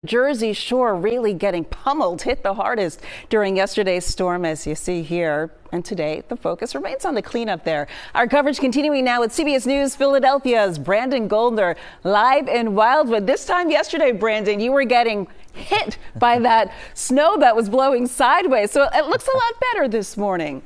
Jersey Shore really getting pummeled, hit the hardest during yesterday's storm, as you see here. And today, the focus remains on the cleanup there. Our coverage continuing now with CBS News Philadelphia's Brandon Goldner live in Wildwood. This time yesterday, Brandon, you were getting hit by that snow that was blowing sideways. So it looks a lot better this morning.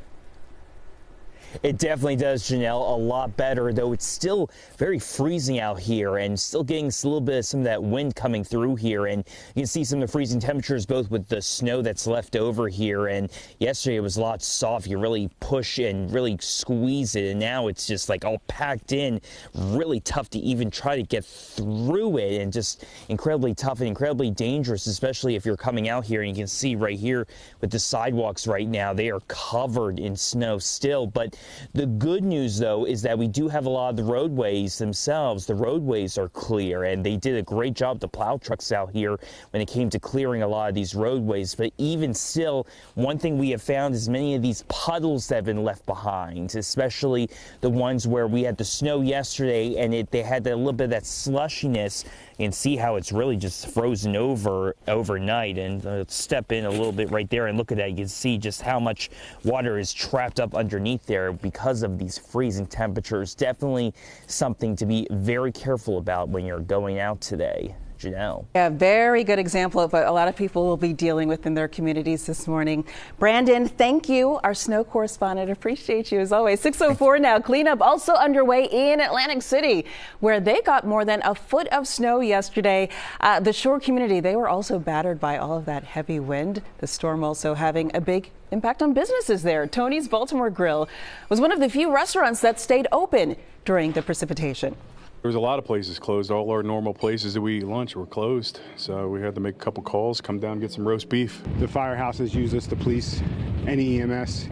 It definitely does, Janelle, a lot better, though it's still very freezing out here and still getting a little bit of some of that wind coming through here. And you can see some of the freezing temperatures both with the snow that's left over here. And yesterday it was a lot soft. You really push and really squeeze it. And now it's just like all packed in, really tough to even try to get through it, and just incredibly tough and incredibly dangerous, especially if you're coming out here. And you can see right here with the sidewalks right now, they are covered in snow still. But the good news, though, is that we do have a lot of the roadways themselves. The roadways are clear, and they did a great job, the plow trucks out here, when it came to clearing a lot of these roadways. But even still, one thing we have found is many of these puddles that have been left behind, especially the ones where we had the snow yesterday and they had a little bit of that slushiness. You can see how it's really just frozen over overnight. And let's step in a little bit right there and look at that. You can see just how much water is trapped up underneath there because of these freezing temperatures. Definitely something to be very careful about when you're going out today. Janelle. Yeah, very good example of what a lot of people will be dealing with in their communities this morning. Brandon, thank you, our snow correspondent. Appreciate you as always. 6:04 now. Cleanup also underway in Atlantic City, where they got more than a foot of snow yesterday. The Shore community, they were also battered by all of that heavy wind. The storm also having a big impact on businesses there. Tony's Baltimore Grill was one of the few restaurants that stayed open during the precipitation. There was a lot of places closed. All our normal places that we eat lunch were closed. So we had to make a couple calls, come down and get some roast beef. The firehouses use us, the police, any EMS.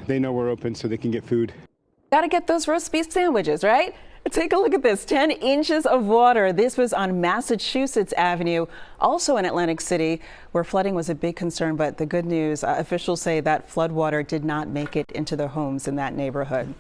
They know we're open so they can get food. Got to get those roast beef sandwiches, right? Take a look at this, 10 inches of water. This was on Massachusetts Avenue, also in Atlantic City, where flooding was a big concern. But the good news, officials say that flood water did not make it into the homes in that neighborhood.